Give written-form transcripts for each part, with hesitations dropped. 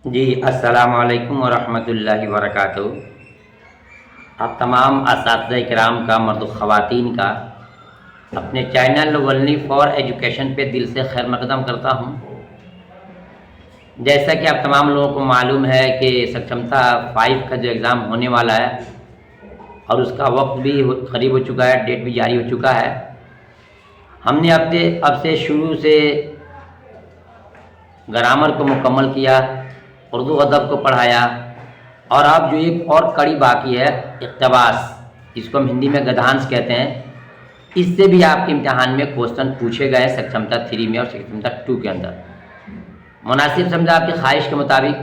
جی السلام علیکم ورحمۃ اللہ وبرکاتہ۔ آپ تمام اساتذہ کرام کا، مرد و خواتین کا اپنے چینل ونلی فار ایجوکیشن پہ دل سے خیر مقدم کرتا ہوں۔ جیسا کہ آپ تمام لوگوں کو معلوم ہے کہ سکشمتا 5 کا جو ایگزام ہونے والا ہے اور اس کا وقت بھی قریب ہو چکا ہے، ڈیٹ بھی جاری ہو چکا ہے۔ ہم نے اب سے شروع سے گرامر کو مکمل کیا، اردو ادب کو پڑھایا، اور اب جو ایک اور کڑی باقی ہے اقتباس، جس کو ہم ہندی میں گدھانس کہتے ہیں، اس سے بھی آپ کے امتحان میں کوسچن پوچھے گئے سکشمتا 3 میں اور سکشمتا 2 کے اندر۔ مناسب سمجھا آپ کی خواہش کے مطابق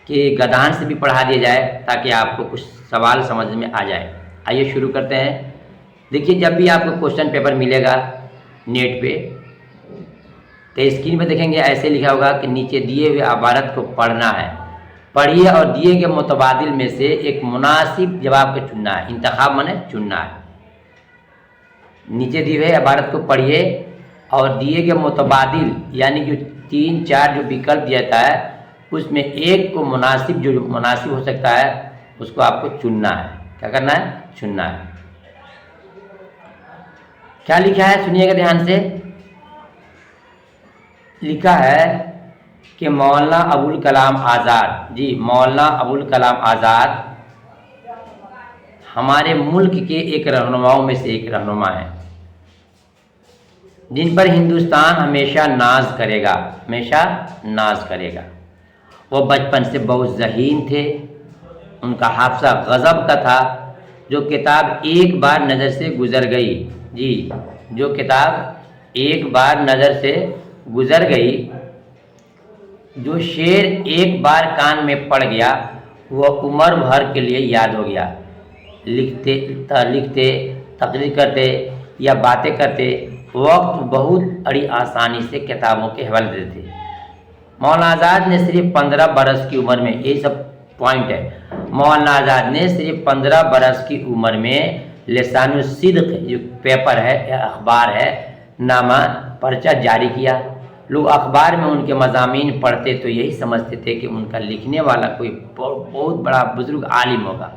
کہ گدھانس سے بھی پڑھا دیا جائے تاکہ آپ کو کچھ سوال سمجھ میں آ جائے۔ آئیے شروع کرتے ہیں۔ دیکھیے، جب بھی آپ کو کوسچن پیپر ملے گا نیٹ پہ تو اسکرین پہ دیکھیں گے ایسے لکھا ہوگا کہ نیچے دیے ہوئے عبارت کو پڑھنا ہے، پڑھیے اور دیے گئے متبادل میں سے ایک مناسب جواب کو چننا ہے۔ انتخاب مانے چننا ہے۔ نیچے دیے ہوئے عبارت کو پڑھیے اور دیے گئے متبادل یعنی جو 3-4 جو وکلپ دیتا ہے اس میں ایک کو جو مناسب ہو سکتا ہے اس کو آپ کو چننا ہے۔ کیا کرنا ہے؟ چننا ہے۔ کیا لکھا ہے سنیے گا دھیان سے۔ لکھا ہے کہ مولانا ابوالکلام آزاد، جی مولانا ابوالکلام آزاد ہمارے ملک کے ایک رہنماؤں میں سے ایک رہنما ہیں جن پر ہندوستان ہمیشہ ناز کرے گا، ہمیشہ ناز کرے گا۔ وہ بچپن سے بہت ذہین تھے، ان کا حافظہ غضب کا تھا۔ جو کتاب ایک بار نظر سے گزر گئی، جی جو کتاب ایک بار نظر سے گزر گئی، جو شعر ایک بار کان میں پڑ گیا وہ عمر بھر کے لیے یاد ہو گیا۔ لکھتے تقریر کرتے یا باتیں کرتے وقت بہت بڑی آسانی سے کتابوں کے حوالے دیتے تھے۔ مولانا آزاد نے صرف 15 برس کی عمر میں، یہی سب پوائنٹ ہے، مولانا آزاد نے صرف 15 برس کی عمر میں لسان الصدق جو پیپر ہے یا اخبار ہے نامہ پرچہ جاری کیا۔ لوگ اخبار میں ان کے مضامین پڑھتے تو یہی سمجھتے تھے کہ ان کا لکھنے والا کوئی بہت بڑا بزرگ عالم ہوگا۔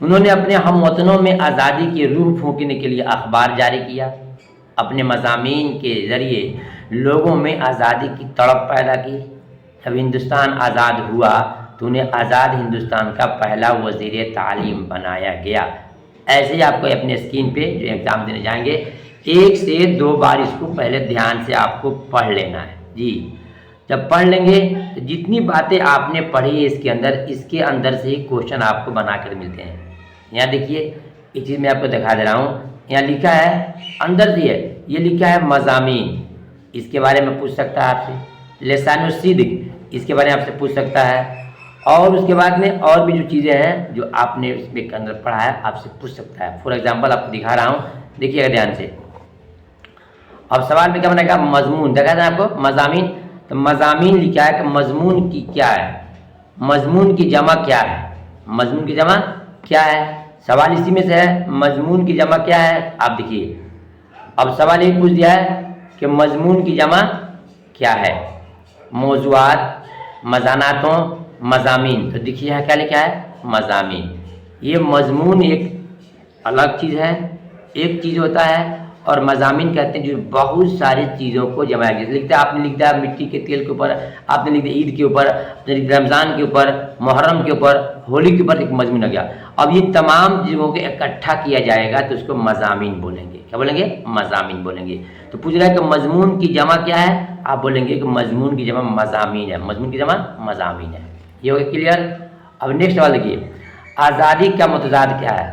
انہوں نے اپنے ہم وطنوں میں آزادی کی روح پھونکنے کے لیے اخبار جاری کیا۔ اپنے مضامین کے ذریعے لوگوں میں آزادی کی تڑپ پیدا کی۔ جب ہندوستان آزاد ہوا تو انہیں آزاد ہندوستان کا پہلا وزیر تعلیم بنایا گیا۔ ایسے ہی آپ کو اپنے اسکرین پہ جو ایگزام دینے جائیں گے 1 سے 2 بار اس کو پہلے دھیان سے آپ کو پڑھ لینا ہے۔ جی جب پڑھ لیں گے تو جتنی باتیں آپ نے پڑھی اس کے اندر سے ہی کوشچن آپ کو بنا کر ملتے ہیں۔ یہاں دیکھیے، یہ چیز میں آپ کو دکھا دے رہا ہوں، یہاں لکھا ہے اندر سے یہ لکھا ہے مضامین، اس کے بارے میں پوچھ سکتا ہے آپ سے۔ لسان الصدق اس کے بارے میں آپ سے پوچھ سکتا ہے، اور اس کے بعد میں اور بھی جو چیزیں ہیں جو آپ نے اس میں کے اندر پڑھا ہے آپ سے پوچھ سکتا ہے۔ فور ایگزامپل آپ کو دکھا رہا ہوں، دیکھیے گا دھیان سے۔ اب سوال میں کیا بنے گا؟ مضمون دیکھا تھا آپ کو، مضامین۔ تو مضامین لکھا ہے کہ مضمون کی کیا ہے، مضمون کی جمع کیا ہے، مضمون کی جمع کیا ہے؟ سوال اسی میں سے ہے، مضمون کی جمع کیا ہے؟ آپ دیکھیے، اب سوال یہ پوچھ دیا ہے کہ مضمون کی جمع کیا ہے؟ موضوعات، مضاناتوں، مضامین۔ تو دیکھیے یہاں کیا لکھا ہے؟ مضامین۔ یہ مضمون ایک الگ چیز ہے، ایک چیز ہوتا ہے، اور مضامین کہتے ہیں جو بہت ساری چیزوں کو جمع کیا۔ لکھتا ہے آپ نے لکھا ہے مٹی کے تیل کے اوپر، آپ نے لکھ دیا عید کے اوپر، رمضان کے اوپر، محرم کے اوپر، ہولی کے اوپر، ایک مضمون ہو گیا۔ اب یہ تمام چیزوں کو اکٹھا کیا جائے گا تو اس کو مضامین بولیں گے۔ کیا بولیں گے؟ مضامین بولیں گے۔ تو پوچھ رہا ہے کہ مضمون کی جمع کیا ہے؟ آپ بولیں گے کہ مضمون کی جمع مضامین ہے، مضمون کی جمع مضامین ہے۔ یہ ہو گیا کلیئر؟ اب نیکسٹ سوال دیکھیے، آزادی کا متضاد کیا ہے؟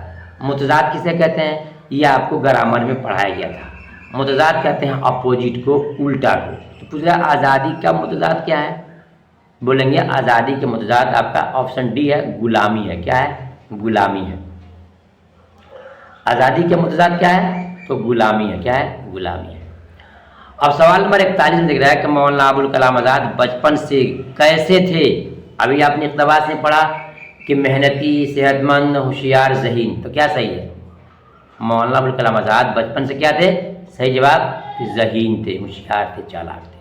متضاد کسے کہتے ہیں؟ یہ آپ کو گرامر میں پڑھایا گیا تھا۔ متضاد کہتے ہیں اپوزٹ کو، الٹا کو۔ تو پوچھ رہا ہے آزادی کا متضاد کیا ہے؟ بولیں گے آزادی کے متضاد آپ کا آپشن ڈی ہے، غلامی ہے۔ کیا ہے؟ غلامی ہے۔ آزادی کے متضاد کیا ہے؟ تو غلامی ہے۔ کیا ہے؟ غلامی ہے۔ اب سوال نمبر 41 میں دیکھ رہا ہے کہ مولانا ابوالکلام آزاد بچپن سے کیسے تھے؟ ابھی آپ نے اقتباس میں پڑھا کہ محنتی، صحت مند، ہوشیار، ذہین۔ تو کیا صحیح ہے؟ مولانا ابوالکلام آزاد بچپن سے کیا تھے؟ صحیح جواب کہ ذہین تھے، ہوشیار تھے، چالاک تھے۔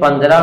15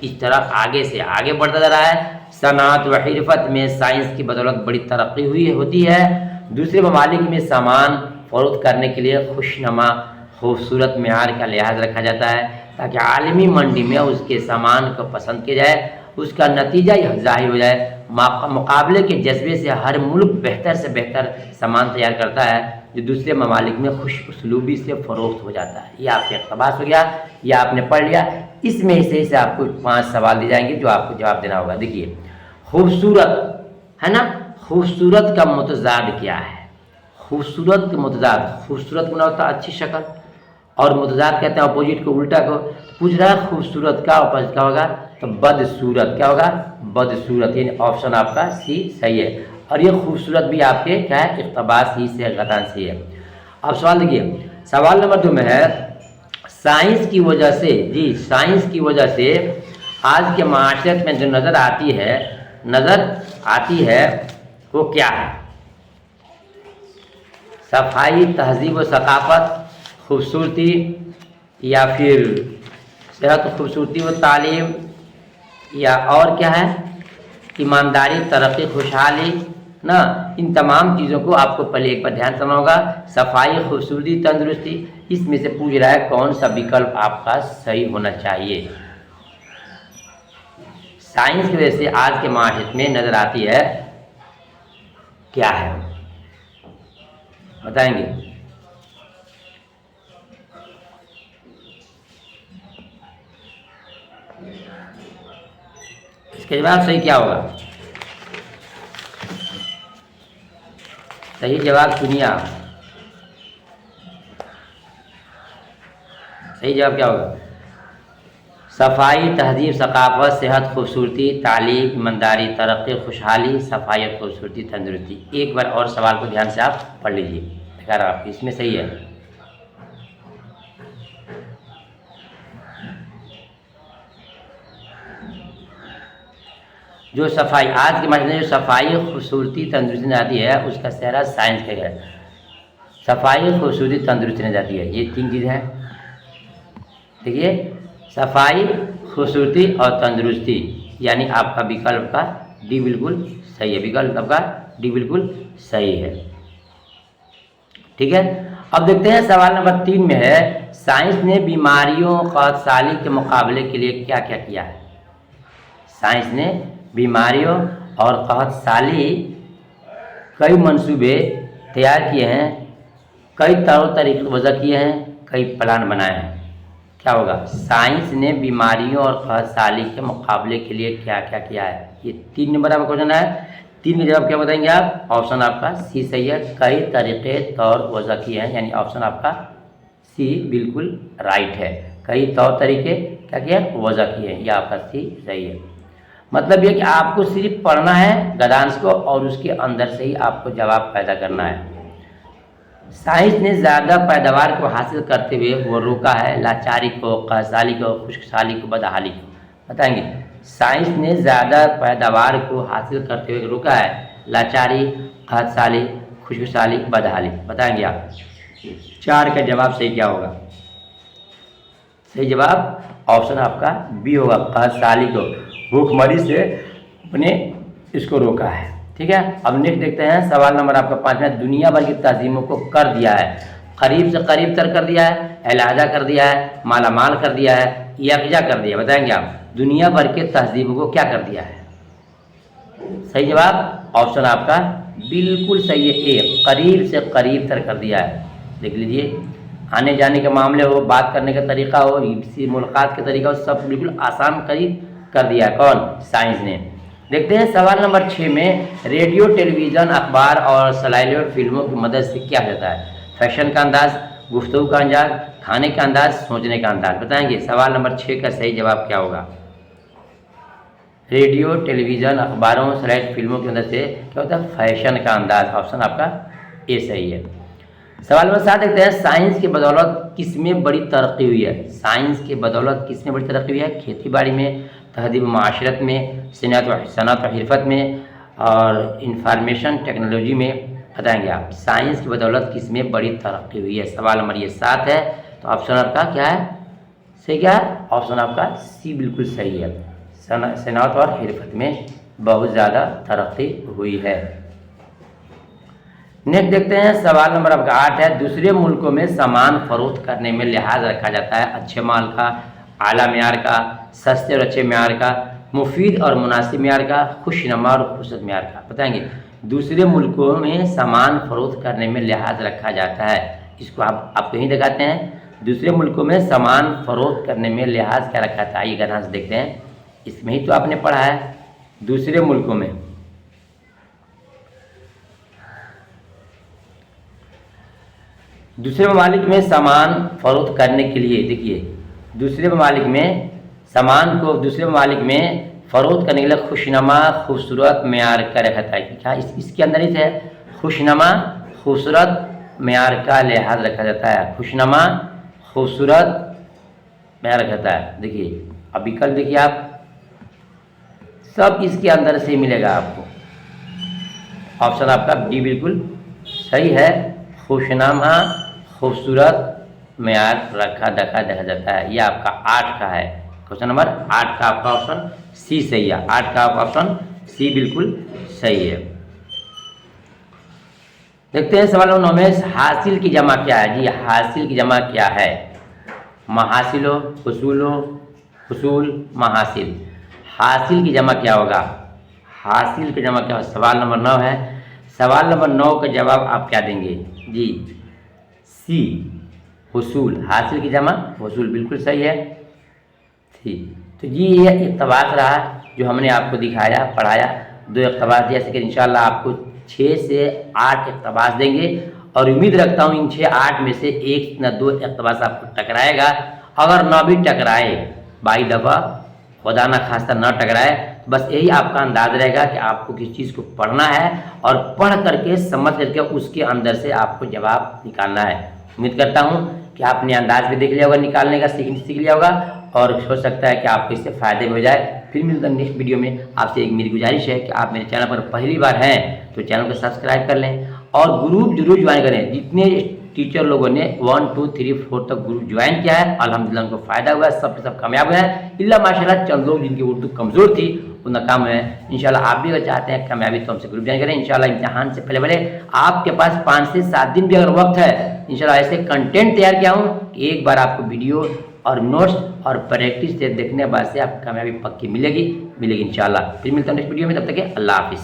اس طرح آگے سے آگے بڑھتا جا رہا ہے۔ صنعت و حرفت میں سائنس کی بدولت بڑی ترقی ہوتی ہے۔ دوسرے ممالک میں سامان فروخت کرنے کے لیے خوشنما خوبصورت معیار کا لحاظ رکھا جاتا ہے تاکہ عالمی منڈی میں اس کے سامان کو پسند کیا جائے، اس کا نتیجہ یہ ظاہر ہو جائے۔ مقابلے کے جذبے سے ہر ملک بہتر سے بہتر سامان تیار کرتا ہے جو دوسرے ممالک میں خوش اسلوبی سے فروخت ہو جاتا ہے۔ یہ آپ کا اقتباس ہو گیا، یہ آپ نے پڑھ لیا۔ اس میں سے آپ کو 5 سوال دی جائیں گے جو آپ کو جواب دینا ہوگا۔ دیکھیے خوبصورت ہے نا، خوبصورت کا متضاد کیا ہے؟ خوبصورت کے متضاد، خوبصورت بنا ہوتا ہے اچھی شکل، اور متضاد کہتے ہیں اپوزٹ کو، الٹا کو۔ پوچھ رہا ہے خوبصورت کا اپوزٹ کیا ہوگا؟ تو بدصورت۔ کیا ہوگا؟ بدصورت، یعنی آپشن آپ کا سی صحیح ہے۔ اور یہ خوبصورت بھی آپ کے کیا ہے؟ اقتباس ہی سے غلطان سی ہے۔ اب سوال دیکھیے، سوال نمبر 2 میں ہے سائنس کی وجہ سے، جی سائنس کی وجہ سے آج کے معاشرت میں جو نظر آتی ہے وہ کیا ہے؟ صفائی، تہذیب و ثقافت، خوبصورتی، یا پھر صحت، خوبصورتی و تعلیم، یا اور کیا ہے؟ ایمانداری، ترقی، خوشحالی نا۔ ان تمام چیزوں کو آپ کو پہلے ایک بار دھیان سنا ہوگا۔ صفائی، خوبصورتی، تندرستی، اس میں سے پوچھ رہا ہے کون سا وکلپ آپ کا صحیح ہونا چاہیے۔ سائنس کی وجہ سے آج کے معاشرت میں نظر آتی ہے کیا ہے، بتائیں گے؟ اس کا جواب صحیح کیا ہوگا؟ صحیح جواب سنیے آپ، صحیح جواب کیا ہوگا؟ صفائی، تہذیب، ثقافت، صحت، خوبصورتی، تعلیم، ایمانداری، ترقی، خوشحالی، صفائیت، خوبصورتی، تندرستی۔ ایک بار اور سوال کو دھیان سے آپ پڑھ لیجیے، دیکھا رہا آپ اس میں صحیح ہے۔ جو صفائی آج کے معاشرے میں جو صفائی، خوبصورتی، تندرستی نظر آتی ہے اس کا سہرا سائنس کا ہے۔ صفائی، خوبصورتی، تندرستی نظر آتی ہے، یہ 3 چیزیں ہیں۔ دیکھیے صفائی، خوبصورتی اور تندرستی، یعنی آپ کا وکلپ کا ڈی بالکل صحیح ہے، وکلپ آپ کا ڈی بالکل صحیح ہے، ٹھیک ہے۔ اب دیکھتے ہیں سوال نمبر 3 میں ہے سائنس نے بیماریوں قحط سالی کے مقابلے کے لیے کیا کیا کیا ہے؟ سائنس نے بیماریوں اور قحط سالی کئی منصوبے تیار کیے ہیں، کئی طور طریقے وضع کیے ہیں، کئی پلان بنائے ہیں۔ کیا ہوگا؟ سائنس نے بیماریوں اور قحط سالی کے مقابلے کے لیے کیا کیا کیا ہے؟ یہ 3 نمبر آپ کو کوشچن ہے۔ 3 کا جواب کیا بتائیں گے آپ؟ آپشن آپ کا سی صحیح ہے، کئی طریقے طور وضع کیے ہیں، یعنی آپشن آپ کا سی بالکل رائٹ ہے، کئی طور طریقے کیا کیا وضع کیے ہیں، یہ آپ کا سی صحیح ہے۔ مطلب یہ کہ آپ کو صرف پڑھنا ہے گدانش کو اور اس کے اندر سے ہی آپ کو جواب پیدا کرنا ہے۔ سائنس نے زیادہ پیداوار کو حاصل کرتے ہوئے وہ روکا ہے لاچاری کو، قحط سالی کو، خشک سالی کو، بدحالی کو۔ بتائیں گے سائنس نے زیادہ پیداوار کو حاصل کرتے ہوئے روکا ہے لاچاری، قحط سالی، خشک سالی، بدحالی۔ بتائیں گے آپ 4 کا جواب صحیح کیا ہوگا؟ صحیح جواب آپشن آپ کا بی ہوگا، قحط سالی کو، بھوک مری سے اپنے اس کو روکا ہے، ٹھیک ہے۔ اب نیکسٹ دیکھتے ہیں سوال نمبر آپ کا 5 میں، دنیا بھر کی تہذیبوں کو کر دیا ہے، قریب سے قریب تر کر دیا ہے، علیحدہ کر دیا ہے، مالا مال کر دیا ہے، یکجا کر دیا ہے۔ بتائیں گے آپ دنیا بھر کے تہذیبوں کو کیا کر دیا ہے؟ صحیح جواب آپشن آپ کا بالکل صحیح ہے، اے، قریب سے قریب تر کر دیا ہے۔ دیکھ لیجئے آنے جانے کے معاملے ہو، بات کرنے کا طریقہ ہو، کسی ملاقات کا طریقہ ہو، سب بالکل آسان قریب کر دیا ہے، کون؟ سائنس نے۔ دیکھتے ہیں سوال نمبر 6 میں، ریڈیو، ٹیلی ویژن، اخبار اور سیٹلائٹ فلموں کی مدد سے کیا ہوتا ہے؟ فیشن کا انداز، گفتگو کا انداز، کھانے کا انداز، سوچنے کا انداز۔ بتائیں گے سوال نمبر 6 کا صحیح جواب کیا ہوگا؟ ریڈیو، ٹیلی ویژن، اخباروں، سیٹلائٹ فلموں کی مدد سے کیا ہوتا ہے؟ فیشن کا انداز، آپشن آپ کا اے صحیح ہے۔ سوال نمبر 7 دیکھتے ہیں، سائنس کی بدولت کس میں بڑی ترقی ہوئی ہے؟ سائنس کی بدولت کس میں بڑی ترقی ہوئی ہے؟ کھیتی باڑی میں، تہذیب و معاشرت میں، صنعت و حرفت میں، اور انفارمیشن ٹیکنالوجی میں۔ بتائیں گے آپ سائنس کی بدولت کس میں بڑی ترقی ہوئی ہے؟ سوال نمبر یہ 7 ہے، تو آپشن آپ کا کیا ہے؟ صحیح کیا ہے؟ آپشن آپ کا سی بالکل صحیح ہے، صنعت اور حرفت میں بہت زیادہ ترقی ہوئی ہے۔ نیکسٹ دیکھتے ہیں سوال نمبر آپ کا 8 ہے، دوسرے ملکوں میں سامان فروخت کرنے میں لحاظ رکھا جاتا ہے اچھے مال کا، اعلیٰ معیار کا، سستے اور اچھے معیار کا، مفید اور مناسب معیار کا، خوشنما اور خوبصورت معیار کا۔ بتائیں گے دوسرے ملکوں میں سامان فروخت کرنے میں لحاظ رکھا جاتا ہے، اس کو آپ کہیں دکھاتے ہیں، دوسرے ملکوں میں سامان فروخت کرنے میں لحاظ کیا رکھا تھا، یہ گدھا سے دیکھتے ہیں، اس میں ہی تو آپ نے پڑھا ہے دوسرے ملکوں میں دوسرے ممالک میں سامان فروخت کرنے کے لیے، دیکھیے دوسرے ممالک میں سامان کو دوسرے ممالک میں فروخت کرنے کے لیے خوشنما خوبصورت معیار کا رکھا تھا، کیا اس کے اندر ہی سے خوشنما خوبصورت معیار کا لحاظ رکھا جاتا ہے، خوشنما خوبصورت معیار رکھا جاتا ہے۔ دیکھیے اب وکلپ دیکھیے آپ، سب اس کے اندر سے ملے گا آپ کو، آپشن آپ کا ڈی بالکل صحیح ہے، خوشنما خوبصورت معیار رکھا دیکھا جاتا ہے، یہ آپ کا 8 کا ہے، کوشچن نمبر 8 کا آپ کا آپشن سی صحیح ہے، 8 کا آپ کا آپشن سی بالکل صحیح ہے۔ دیکھتے ہیں سوال نمبر 9 میں حاصل کی جمع کیا ہے، جی حاصل کی جمع کیا ہے، محاصل و حصول محاصل، حاصل کی جمع کیا ہوگا، حاصل کی جمع کیا ہوگا، سوال نمبر 9 ہے، سوال نمبر 9 کا جواب آپ کیا دیں گے، جی سی حصول، حاصل کی جمع حصول بالکل صحیح ہے، ٹھیک تو جی یہ اقتباس رہا جو ہم نے آپ کو دکھایا پڑھایا، 2 اقتباس دیا، کہ انشاءاللہ آپ کو 6 سے 8 اقتباس دیں گے، اور امید رکھتا ہوں ان 6-8 میں سے 1 نہ 2 اقتباس آپ کو ٹکرائے گا، اگر نہ بھی ٹکرائے بائی دفعہ خدا نہ خواستہ نہ ٹکرائے، بس یہی آپ کا انداز رہے گا کہ آپ کو کسی چیز کو پڑھنا ہے اور پڑھ کر کے سمجھ کر کے اس کے اندر سے آپ کو جواب نکالنا ہے۔ امید کرتا ہوں کہ آپ نے انداز بھی دیکھ لیا ہوگا نکالنے کا، سیکھ لیا ہوگا، اور ہو سکتا ہے کہ آپ کو اس سے فائدے ہو جائے۔ پھر ملتا ہے نیکسٹ ویڈیو میں، آپ سے ایک میری گزارش ہے کہ آپ میرے چینل پر پہلی بار ہیں تو چینل کو سبسکرائب کر لیں اور گروپ ضرور جوائن کریں، جتنے ٹیچر لوگوں نے 1 2 3 4 تک گروپ جوائن کیا ہے الحمدللہ ان کو فائدہ ہوا ہے، سب کے سب کامیاب ہوئے ہیں، اللہ ماشاءاللہ چند لوگ جن کی اردو کمزور تھی وہ ناکام ہوئے ہیں۔ انشاءاللہ آپ بھی اگر چاہتے ہیں کامیابی تو ہم سے گروپ جوائن کریں، انشاءاللہ امتحان سے پہلے آپ کے پاس 5 سے 7 دن بھی اگر وقت ہے، انشاءاللہ ایسے کنٹینٹ تیار کیا ہوں کہ ایک بار آپ کو ویڈیو اور نوٹس اور پریکٹس سے دیکھنے بعد سے آپ کو کامیابی پکی ملے گی انشاءاللہ۔ پھر ملتا ہوں نیکسٹ ویڈیو میں، تب تک کے اللہ حافظ۔